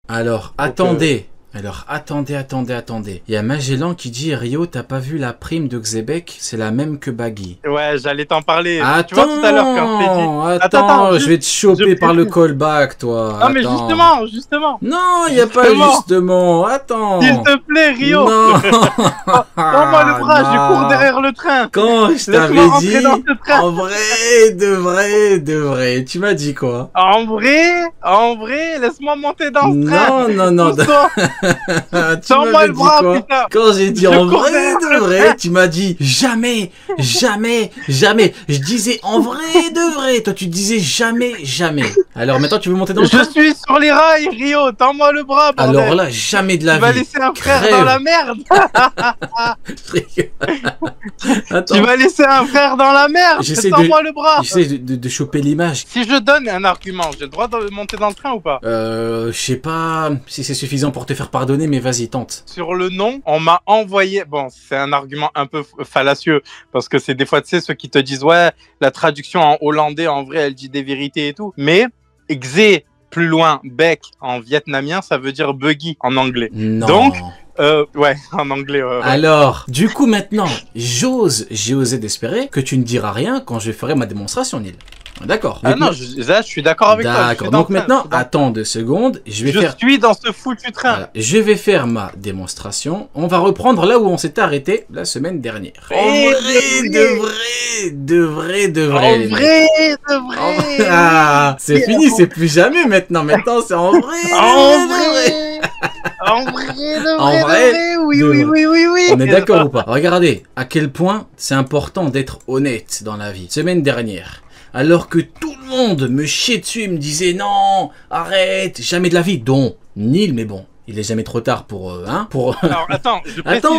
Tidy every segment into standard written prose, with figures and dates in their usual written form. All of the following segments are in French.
Alors, attendez. Alors, attendez. Il y a Magellan qui dit, Rio, t'as pas vu la prime de Xebec? C'est la même que Baggy. Ouais, j'allais t'en parler. Attends, tu vois tout à l'heure quand je t'ai dit... Attends, je vais te choper par le callback, toi. Non, mais justement. Non, il n'y a pas justement. Attends. S'il te plaît, Rio. Non. Prends-moi le bras, je cours derrière le train. Quand je t'avais dit, en vrai, de vrai, tu m'as dit quoi? En vrai, laisse-moi monter dans ce train. Non. Tends-moi le bras, putain. Quand j'ai dit en vrai, de vrai, tu m'as dit jamais. Je disais en vrai, de vrai. Toi, tu disais jamais. Alors maintenant, tu veux monter dans le train? Je suis sur les rails, Rio. Tends-moi le bras, bordel. Alors là, jamais de la vie. Tu vas laisser un frère dans la merde. Attends. Tu vas laisser un frère dans la merde. Tends-moi le bras. J'essaie de choper l'image. Si je donne un argument, j'ai le droit de monter dans le train ou pas? Je sais pas si c'est suffisant pour te faire pardonner, mais vas-y, tente. Sur le nom, on m'a envoyé... Bon, c'est un argument un peu fallacieux, parce que c'est des fois, tu sais, ceux qui te disent « Ouais, la traduction en hollandais, en vrai, elle dit des vérités et tout. » Mais, Xe, plus loin, bec, en vietnamien, ça veut dire « buggy » en anglais. Non. Donc... ouais, en anglais. Ouais. Alors, du coup, maintenant, j'ai osé d'espérer que tu ne diras rien quand je ferai ma démonstration, Neil. D'accord. Ah non, je suis d'accord avec toi. D'accord. Donc maintenant, attends 2 secondes. Je suis dans ce foutu train. Voilà. Je vais faire ma démonstration. On va reprendre là où on s'était arrêté la semaine dernière. De vrai. Ah, c'est fini, c'est plus jamais maintenant. Maintenant, c'est en vrai. En vrai, oui. On est d'accord ou pas? Regardez à quel point c'est important d'être honnête dans la vie. Semaine dernière, alors que tout le monde me chiait dessus et me disait non, arrête, jamais de la vie, dont Neil, mais bon. Il est jamais trop tard pour... Alors, attends, je précise,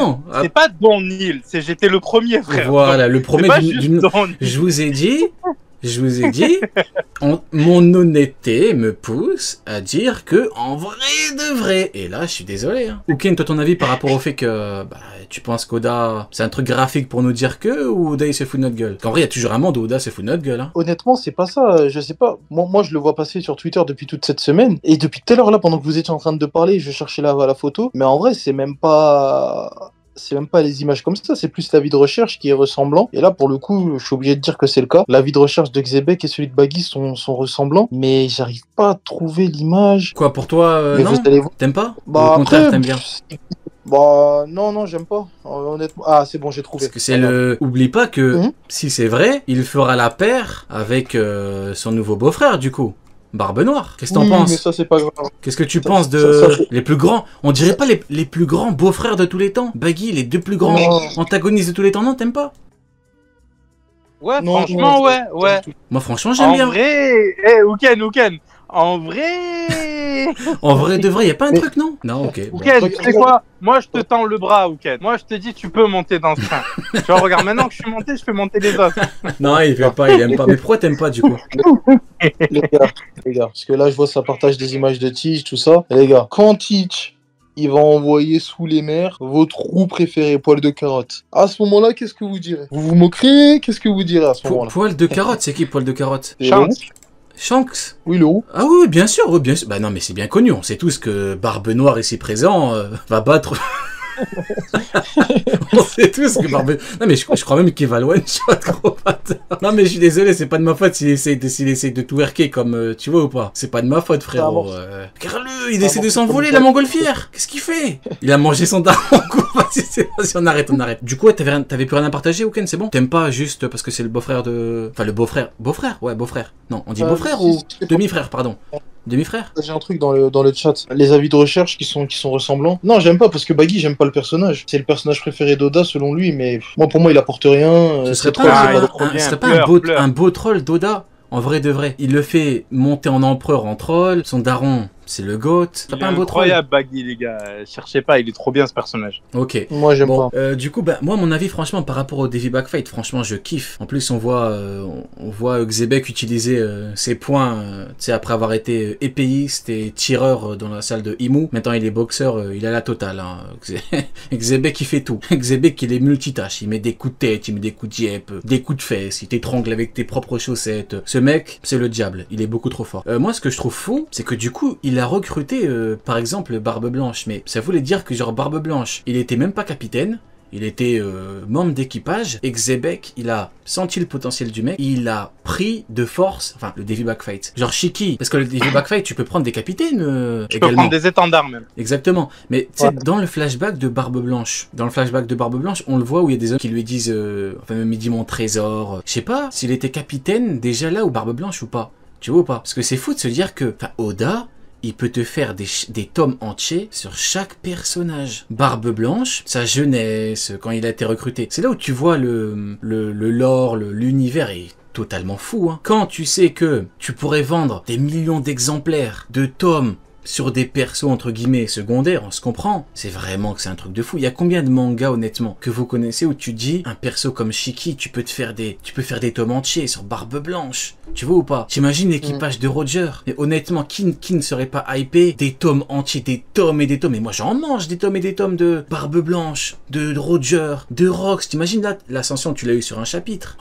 c'est pas Don Neil, c'est j'étais le premier, frère. Voilà, le premier d'une... Je vous ai dit, mon honnêteté me pousse à dire que en vrai de vrai, et là je suis désolé. Ouken, toi ton avis par rapport au fait que tu penses qu'Oda c'est un truc graphique pour nous dire que, ou Oda il se fout de notre gueule? Qu'en vrai il y a toujours un monde où Oda se fout de notre gueule. Honnêtement c'est pas ça, je sais pas. Moi je le vois passer sur Twitter depuis toute cette semaine, et depuis tout à l'heure là pendant que vous étiez en train de parler, je cherchais la photo, mais en vrai c'est même pas les images comme ça, c'est plus l'avis de recherche qui est ressemblant. Et là, pour le coup, je suis obligé de dire que c'est le cas. L'avis de recherche de Xebec et celui de Baggy sont ressemblants, mais j'arrive pas à trouver l'image. Quoi, pour toi, non? T'aimes pas? Bah, au contraire, t'aimes bien? Bah, non, j'aime pas. Honnêtement. Ah, c'est bon, j'ai trouvé. Parce que c'est Oublie pas que, si c'est vrai, il fera la paire avec son nouveau beau-frère, du coup. Barbe Noire, qu'est-ce que t'en penses? Mais ça c'est pas grave. Qu'est-ce que tu penses de les plus grands? On dirait pas les plus grands beaux-frères de tous les temps? Baggy, les 2 plus grands antagonistes de tous les temps, non? T'aimes pas? Ouais, non, franchement, ouais. Moi, franchement, j'aime bien. En vrai, Ouken. En vrai... En vrai de vrai, y a pas un truc, non? Non, ok. Ouken, tu sais quoi? Moi, je te tends le bras, Ouken. Moi, je te dis, tu peux monter dans ce train. Tu vois, regarde, maintenant que je suis monté, je fais monter les autres. Non, il fait pas, il aime pas. Mais pourquoi t'aimes pas, du coup? Les gars, parce que là, je vois ça partage des images de Teach, tout ça. Et les gars, quand Teach, il va envoyer sous les mers votre roux préféré, poil de carotte. À ce moment-là, qu'est-ce que vous direz? Vous vous moquerez? Qu'est-ce que vous direz à ce moment-là? Poil de carotte, c'est qui, poil de carotte? Shanks? Oui, le roux. Ah oui, bien sûr, oui, bien sûr. Bah non, mais c'est bien connu, on sait tous que Barbe Noire ici présent va battre... On sait tous que Barbe... Non mais je crois même qu'il va le one-shot, gros bâtard. Non mais je suis désolé, c'est pas de ma faute s'il essaie de tout worker comme... tu vois ou pas? C'est pas de ma faute, frérot. Regarde-le, il essaie de s'envoler, la montgolfière. Qu'est-ce qu'il fait? Il a mangé son daron, quoi. Vas-y, on arrête. Du coup, t'avais plus rien à partager, Ouken, c'est bon? T'aimes pas juste parce que c'est le beau-frère de... Enfin, le beau-frère. Beau-frère? Ouais, beau-frère. Non, on dit beau-frère ou... Demi-frère, pardon. Demi-frère? J'ai un truc dans le chat. Les avis de recherche qui sont ressemblants. Non, j'aime pas parce que Baggy, j'aime pas le personnage. C'est le personnage préféré d'Oda selon lui, mais pour moi, il apporte rien. Ce serait pas un beau troll d'Oda? En vrai de vrai. Il le fait monter en empereur en troll. Son daron, c'est le GOAT. C'est pas un beau troll. Incroyable, Baggy, les gars. Cherchez pas, il est trop bien ce personnage. Ok. Moi, j'aime pas. Du coup, moi, mon avis, franchement, par rapport au Devi Backfight, franchement, je kiffe. En plus, on voit Xebec utiliser ses points, tu sais, après avoir été épéiste et tireur dans la salle de Imu. Maintenant, il est boxeur, il a la totale. Xebec, il fait tout. Xebec, il est multitâche. Il met des coups de tête, il met des coups de yep, des coups de fesses, il t'étrangle avec tes propres chaussettes. Ce mec, c'est le diable. Il est beaucoup trop fort. Moi, ce que je trouve fou, c'est que du coup, il il a recruté, par exemple, Barbe Blanche. Mais ça voulait dire que, genre, Barbe Blanche, il était même pas capitaine. Il était membre d'équipage et Xebec, il a senti le potentiel du mec, il a pris de force, enfin le Davy Backfight. Genre Shiki, parce que le Davy Backfight, tu peux prendre des capitaines Tu également. peux prendre des étendards même. Exactement. Mais tu sais, dans le flashback de Barbe Blanche, on le voit où il y a des hommes qui lui disent, enfin même il dit mon trésor. Je sais pas s'il était capitaine déjà là ou Barbe Blanche ou pas. Tu vois ou pas? Parce que c'est fou de se dire que, enfin Oda, il peut te faire des tomes entiers sur chaque personnage. Barbe Blanche, sa jeunesse, quand il a été recruté. C'est là où tu vois le lore, l'univers est totalement fou. Hein. Quand tu sais que tu pourrais vendre des millions d'exemplaires de tomes sur des persos entre guillemets secondaires, on se comprend. C'est vraiment que c'est un truc de fou. Il y a combien de mangas honnêtement que vous connaissez où tu dis un perso comme Shiki, tu peux faire des tomes entiers sur Barbe Blanche. Tu vois ou pas? T'imagines l'équipage de Roger? Mais honnêtement, qui ne serait pas hypé des tomes entiers, des tomes et des tomes? Et moi j'en mange des tomes et des tomes de Barbe Blanche, de Roger, de Rox. T'imagines là, l'ascension tu l'as eu sur un chapitre.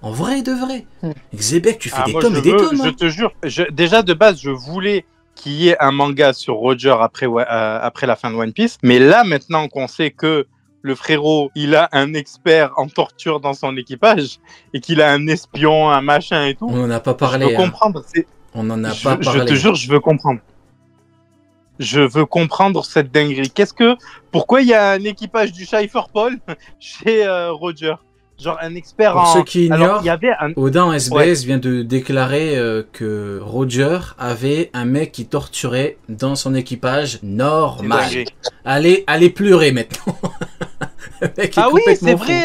En vrai de vrai. Xebec, tu fais des tomes et des tomes. Je te jure, déjà de base je voulais qu'il y ait un manga sur Roger après la fin de One Piece. Mais là, maintenant qu'on sait que le frérot, il a un expert en torture dans son équipage et qu'il a un espion, un machin et tout. On n'en a pas parlé. Je veux comprendre. On n'en a pas parlé. Je te jure, je veux comprendre. Je veux comprendre cette dinguerie. Pourquoi il y a un équipage du Cypher Paul chez Roger? Genre un expert Pour ceux qui ignorent, alors, il y avait Oda en SBS vient de déclarer que Roger avait un mec qui torturait dans son équipage normal. Allez pleurer maintenant. Ah oui, c'est vrai,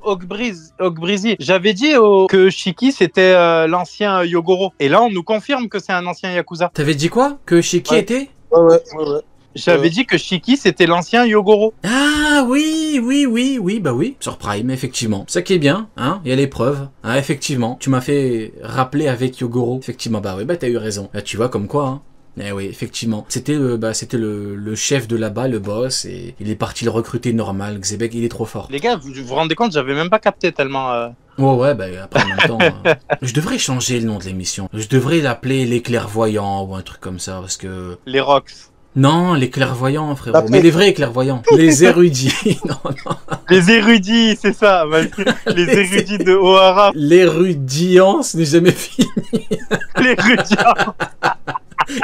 Ogbrizi. J'avais dit que Shiki c'était l'ancien Yogoro. Et là, on nous confirme que c'est un ancien Yakuza. T'avais dit quoi? Que Shiki était? Ouais. J'avais dit que Shiki c'était l'ancien Yogoro. Ah oui, bah oui, sur Prime, effectivement. Ça qui est bien, hein, il y a les preuves, hein, effectivement. Tu m'as fait rappeler avec Yogoro, effectivement, bah oui, bah t'as eu raison. Là, tu vois comme quoi, hein. Eh oui, effectivement. C'était le chef de là-bas, le boss, et il est parti le recruter normal. Xebec, il est trop fort. Les gars, vous vous rendez compte, j'avais même pas capté tellement... Ouais, bah après en même temps... je devrais changer le nom de l'émission. Je devrais l'appeler Les Clairvoyants ou un truc comme ça, parce que... Les Rocks. Non, les clairvoyants, frérot. Mais les vrais clairvoyants. Les érudits. Non. Les érudits, c'est ça. Les érudits de Ohara. L'érudiance n'est jamais fini. L'érudiance.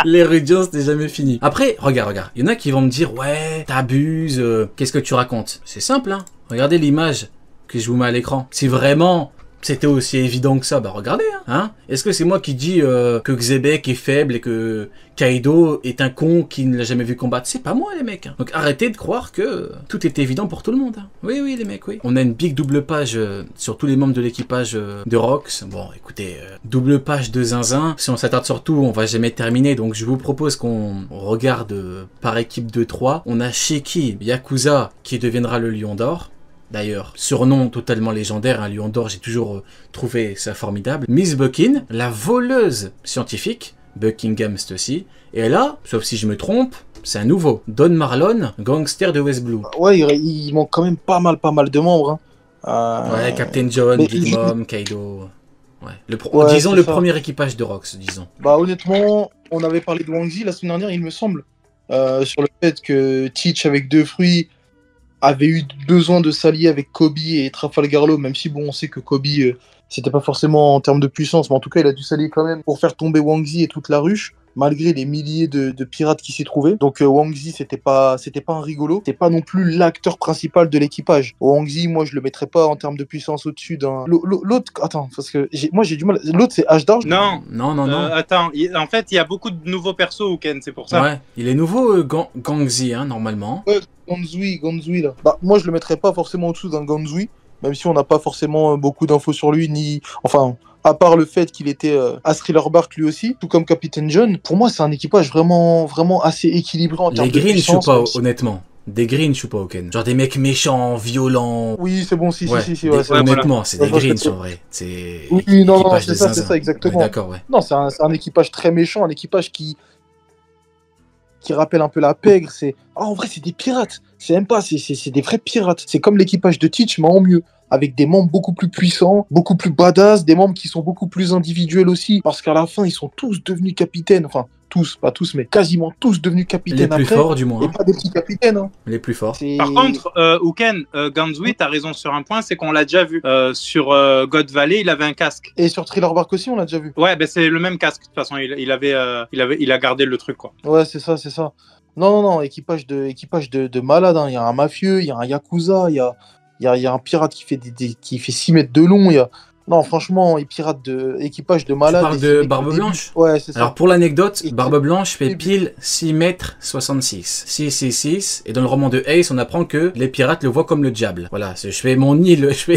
L'érudiance n'est jamais fini. Après, regarde. Il y en a qui vont me dire, ouais, t'abuses, qu'est-ce que tu racontes? C'est simple, hein. Regardez l'image que je vous mets à l'écran. Si vraiment... c'était aussi évident que ça, bah regardez, hein. Est-ce que c'est moi qui dis que Xebec est faible et que Kaido est un con qui ne l'a jamais vu combattre? C'est pas moi, les mecs. Donc arrêtez de croire que tout est évident pour tout le monde. Oui, les mecs, oui. On a une big double page sur tous les membres de l'équipage de Rox. Bon, écoutez, double page de zinzin. Si on s'attarde sur tout, on va jamais terminer. Donc je vous propose qu'on regarde par équipe de 3. On a Shiki, Yakuza, qui deviendra le Lion d'Or. D'ailleurs, surnom totalement légendaire, un lion d'or, j'ai toujours trouvé ça formidable. Miss Buckin, la voleuse scientifique, Buckingham c'est aussi. Et là, sauf si je me trompe, c'est un nouveau. Don Marlon, gangster de West Blue. Ouais, il manque quand même pas mal de membres. Hein. Ouais, Captain John, Big Mom, Kaido. Ouais. Disons le premier équipage de Rox, disons. Bah honnêtement, on avait parlé de Wang Zi la semaine dernière, il me semble, sur le fait que Teach avec 2 fruits avait eu besoin de s'allier avec Kobe et Trafalgar Law, même si bon, on sait que Kobe, c'était pas forcément en termes de puissance, mais en tout cas, il a dû s'allier quand même pour faire tomber Wang Zi et toute la ruche, malgré les milliers de pirates qui s'y trouvaient. Donc Wang Zi, c'était pas un rigolo, c'était pas non plus l'acteur principal de l'équipage. Wang Zi, moi, je le mettrais pas en termes de puissance au-dessus d'un... L'autre, attends, parce que moi, j'ai du mal... L'autre, c'est H-Darge. Non. Attends, en fait, il y a beaucoup de nouveaux persos, Ken, c'est pour ça. Ouais, il est nouveau, Gangzi, hein, normalement. Ouais, Gonzui, là. Bah, moi, je le mettrais pas forcément au-dessous d'un Gonzui, même si on n'a pas forcément beaucoup d'infos sur lui, ni... Enfin, à part le fait qu'il était à Thriller Bark lui aussi, tout comme Captain John. Pour moi, c'est un équipage vraiment assez équilibré en termes de puissance. Les Green, je suis pas, honnêtement. Des Greens, je suis pas aucun. Genre des mecs méchants, violents. Oui, c'est bon, si. Honnêtement, c'est des Greens en vrai. C'est. Oui, non, c'est ça, exactement. D'accord, ouais. Non, c'est un équipage très méchant, un équipage qui rappelle un peu la pègre. En vrai, c'est des pirates. C'est même pas, c'est des vrais pirates. C'est comme l'équipage de Teach, mais en mieux. avec des membres beaucoup plus puissants, beaucoup plus badass, des membres qui sont beaucoup plus individuels aussi, parce qu'à la fin, ils sont tous devenus capitaines, enfin, tous, pas tous, mais quasiment tous devenus capitaines Les plus après, forts, du moins. et pas des petits capitaines. Hein. Les plus forts. Par contre, Uken, Ganzui, t'as raison sur un point, c'est qu'on l'a déjà vu. Sur God Valley, il avait un casque. Et sur Thriller Bark aussi, on l'a déjà vu. Ouais, ben c'est le même casque, de toute façon, il a gardé le truc, quoi. Ouais, c'est ça, c'est ça. Non, équipage de malade. Hein. Il y a un mafieux, il y a un yakuza, il y a un pirate qui fait 6 mètres de long. Non, franchement, équipage de Tu malade. parles de Barbe Blanche? Ouais, c'est ça. Alors pour l'anecdote, Et Barbe Blanche fait et- pile 6 mètres 66. 666. Et dans le roman de Ace, on apprend que les pirates le voient comme le diable. Voilà, je fais mon île, je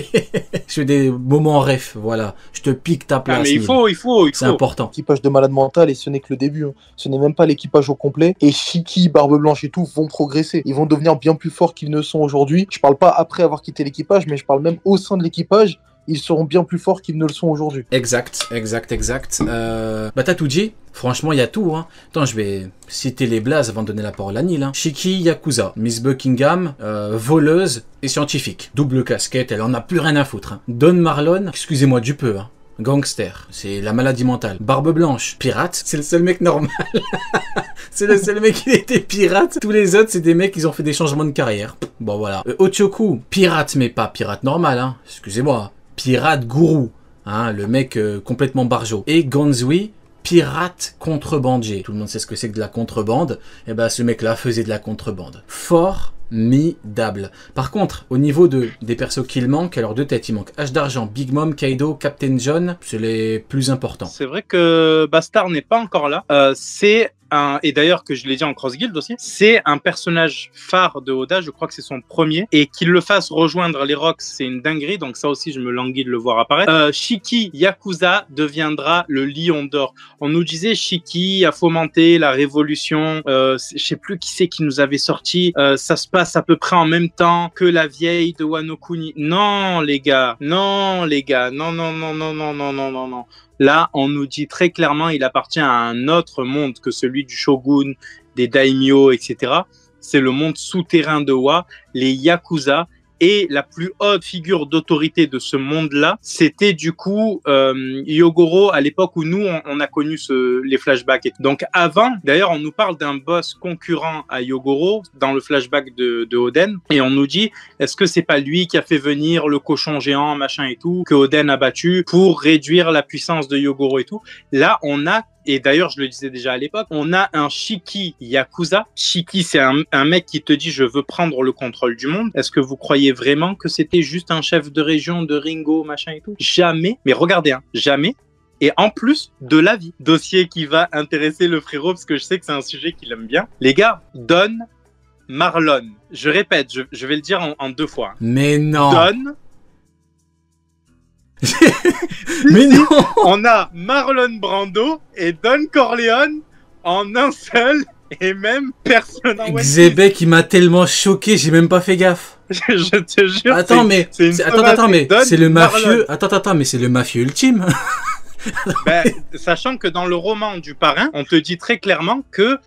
fais des moments en ref. Voilà, je te pique ta place. Ah, mais il Nil. faut. C'est important. Équipage de malade mental et ce n'est que le début. Hein. Ce n'est même pas l'équipage au complet. Et Shiki, Barbe Blanche et tout vont progresser. Ils vont devenir bien plus forts qu'ils ne sont aujourd'hui. Je parle pas après avoir quitté l'équipage, mais je parle même au sein de l'équipage. Ils seront bien plus forts qu'ils ne le sont aujourd'hui. Exact. Bah t'as tout dit. Franchement, il y a tout. Hein. Attends, je vais citer les blazes avant de donner la parole à Nil. Hein. Shiki Yakuza, Miss Buckingham, voleuse et scientifique. Double casquette, elle en a plus rien à foutre. Hein. Don Marlon, excusez-moi du peu. Hein. Gangster, c'est la maladie mentale. Barbe Blanche, pirate, c'est le seul mec normal. C'est le seul mec qui était pirate. Tous les autres, c'est des mecs qui ont fait des changements de carrière. Bon voilà. Ochoku, pirate, mais pas pirate normal. Hein. Excusez-moi. Pirate gourou, hein, le mec complètement barjot. Et Ganzui, pirate contrebandier. Tout le monde sait ce que c'est que de la contrebande. Et ben ce mec-là faisait de la contrebande. Formidable. Par contre, au niveau des persos qu'il manque, alors de tête, il manque H d'argent, Big Mom, Kaido, Captain John, c'est les plus importants. C'est vrai que Bastard n'est pas encore là. Et d'ailleurs que je l'ai dit en Cross Guild aussi, c'est un personnage phare de Oda, je crois que c'est son premier, et qu'il le fasse rejoindre les Rocks, c'est une dinguerie, donc ça aussi je me languis de le voir apparaître. Shiki Yakuza deviendra le lion d'or. On nous disait Shiki a fomenté la révolution, je sais plus qui c'est qui nous avait sorti, ça se passe à peu près en même temps que la vieille de Wano Kuni. Non les gars, non. Là, on nous dit très clairement il appartient à un autre monde que celui du shogun, des daimyo, etc. C'est le monde souterrain de Wa, les Yakuza. Et la plus haute figure d'autorité de ce monde-là, c'était du coup Yogoro à l'époque où nous, on a connu les flashbacks. Donc avant, d'ailleurs, on nous parle d'un boss concurrent à Yogoro dans le flashback de Oden. Et on nous dit, est-ce que c'est pas lui qui a fait venir le cochon géant, machin et tout, que Oden a battu pour réduire la puissance de Yogoro et tout. Là, on a... Et d'ailleurs, je le disais déjà à l'époque, on a un Shiki Yakuza. Shiki, c'est un mec qui te dit « je veux prendre le contrôle du monde ». Est-ce que vous croyez vraiment que c'était juste un chef de région de Ringo, machin et tout? Jamais. Mais regardez, hein, jamais. Et en plus de la vie. Dossier qui va intéresser le frérot, parce que je sais que c'est un sujet qu'il aime bien. Les gars, Don Marlon. Je répète, je vais le dire en 2 fois. Mais non. Don... Mais non. On a Marlon Brando et Don Corleone en un seul et même personne. Xébek qui m'a tellement choqué, j'ai même pas fait gaffe. Je te jure. Attends, mais Don c'est le mafieux. Marlon. Attends, mais c'est le mafieux ultime. Ben, sachant que dans le roman du parrain, on te dit très clairement que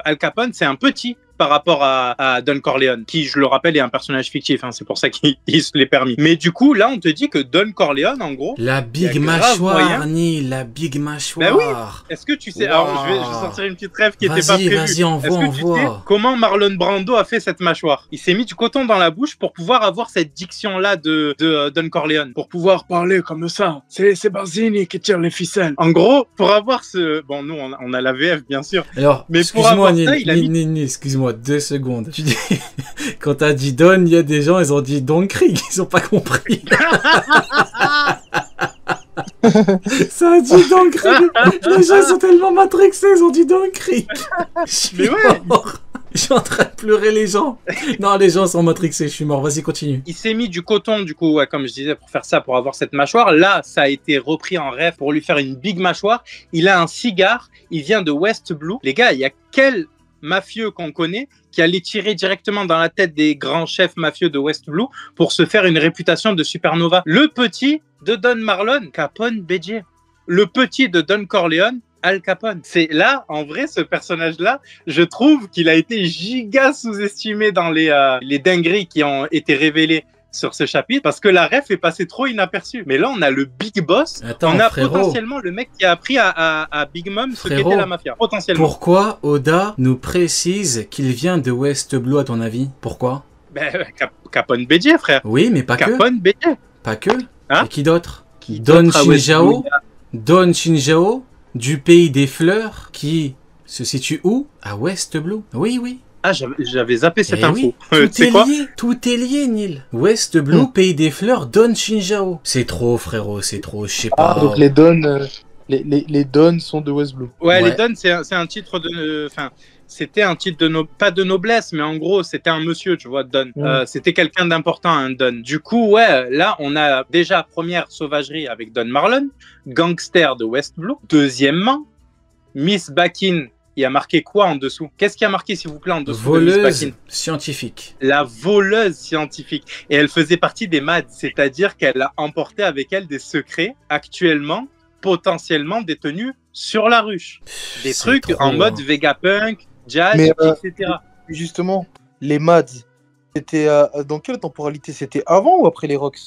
Al Capone, c'est un petit par rapport à Don Corleone, qui, je le rappelle, est un personnage fictif, hein, c'est pour ça qu'il se l'est permis. Mais du coup, là, on te dit que Don Corleone, en gros... La big mâchoire, Nil, la big mâchoire. Ben oui. Est-ce que tu sais... Wow. Alors, je vais sortir une petite rêve qui n'était pas prévue. Vas-y, envoie. Tu sais comment Marlon Brando a fait cette mâchoire? Il s'est mis du coton dans la bouche pour pouvoir avoir cette diction-là de Don Corleone, pour pouvoir parler comme ça. C'est Barzini qui tire les ficelles. En gros, pour avoir ce... Bon, nous, on a la VF, bien sûr. Alors, mais excuse-moi, Nil, excuse-moi, 2 secondes. Tu dis, quand t'as dit Don, il y a des gens, ils ont dit Don Krieg, ils ont pas compris. Ça a dit Don Krieg. Les gens sont tellement matrixés, ils ont dit Don Krieg. Mais ouais. Je suis en train de pleurer les gens. Non, les gens sont matrixés, je suis mort. Vas-y, continue. Il s'est mis du coton, du coup, ouais, comme je disais, pour faire ça, pour avoir cette mâchoire. Là, ça a été repris en rêve pour lui faire une big mâchoire. Il a un cigare, il vient de West Blue. Les gars, il y a quel mafieux qu'on connaît qui allait tirer directement dans la tête des grands chefs mafieux de West Blue pour se faire une réputation de supernova? Le petit de Don Marlon, Capone Bédier. Le petit de Don Corleone, Al Capone. C'est là, en vrai, ce personnage-là, je trouve qu'il a été giga sous-estimé dans les dingueries qui ont été révélées sur ce chapitre parce que la ref est passée trop inaperçue. Mais là, on a le Big Boss. Attends, on a frérot. potentiellement le mec qui a appris à Big Mom ce qu'était la mafia. Potentiellement. Pourquoi Oda nous précise qu'il vient de West Blue, à ton avis? Pourquoi? Ben, Capone BJ, frère. Oui, mais pas que. Capone BJ. Pas que. Hein? Et qui d'autre? Qui Don d'autre à West Shinjao. Blue? Don Shinjao, du pays des fleurs, qui se situe où? À West Blue. Oui, oui. Ah, j'avais zappé cette Eh info. oui, Tu sais quoi? tout est lié, Neil. West Blue, pays des fleurs, Don Shinjao. C'est trop, frérot, c'est trop, je sais pas. Ah, donc les Dons, les Dons sont de West Blue. Ouais, Ouais. les Dons, c'est un titre de... Enfin, c'était un titre de... pas de noblesse, mais en gros, c'était un monsieur, tu vois, Don. C'était quelqu'un d'important, un Don. Du coup, ouais, là, on a déjà première sauvagerie avec Don Marlon, gangster de West Blue. Deuxièmement, Miss Bakin. Il y a marqué quoi en dessous? Qu'est-ce qui a marqué, s'il vous plaît, en dessous de Miss Voleuse Bakin? scientifique. La voleuse scientifique. Et elle faisait partie des MAD, c'est-à-dire qu'elle a emporté avec elle des secrets actuellement potentiellement détenus sur la ruche. Des C'est trucs trop, en mode hein. Vegapunk, Jazz, Mais, etc. Justement, les Mads, c'était dans quelle temporalité? C'était avant ou après les Rocks?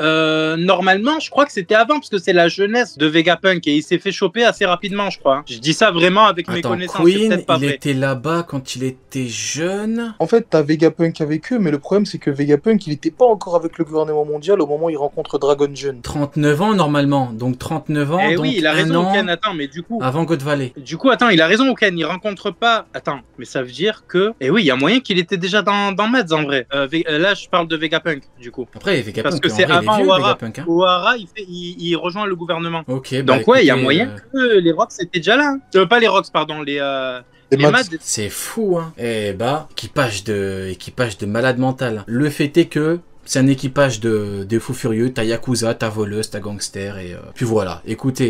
Normalement, je crois que c'était avant, parce que c'est la jeunesse de Vegapunk et il s'est fait choper assez rapidement, je crois. Je dis ça vraiment avec mes Attends, connaissances, c'est Queen, peut-être pas il vrai. était là-bas quand il était jeune. En fait, t'as Vegapunk avec eux, mais le problème c'est que Vegapunk, il était pas encore avec le gouvernement mondial au moment où il rencontre Dragon Jeune. 39 ans normalement, donc 39 ans, Eh donc oui, il a un raison, an Ken, attends, mais du coup... avant God Valley. Du coup, attends, il a raison, Ken, il rencontre pas... Attends, mais ça veut dire que... Eh oui, il y a moyen qu'il était déjà dans Mads, en vrai. Là, je parle de Vegapunk, du coup. Après, Vegapunk, Parce que en c'est vrai, il est avant vieux, Ohara. Vegapunk, hein. Ohara, il rejoint le gouvernement. Ok, bah, Donc ouais, il y a écoutez, moyen que les Rocks étaient déjà là. Hein. Pas les Rocks, pardon, les Mads. Mads. C'est fou, hein. Eh bah, équipage de malade mental. Le fait est que c'est un équipage de fous furieux. T'as Yakuza, t'as voleuse, t'as gangster, et puis voilà. Écoutez,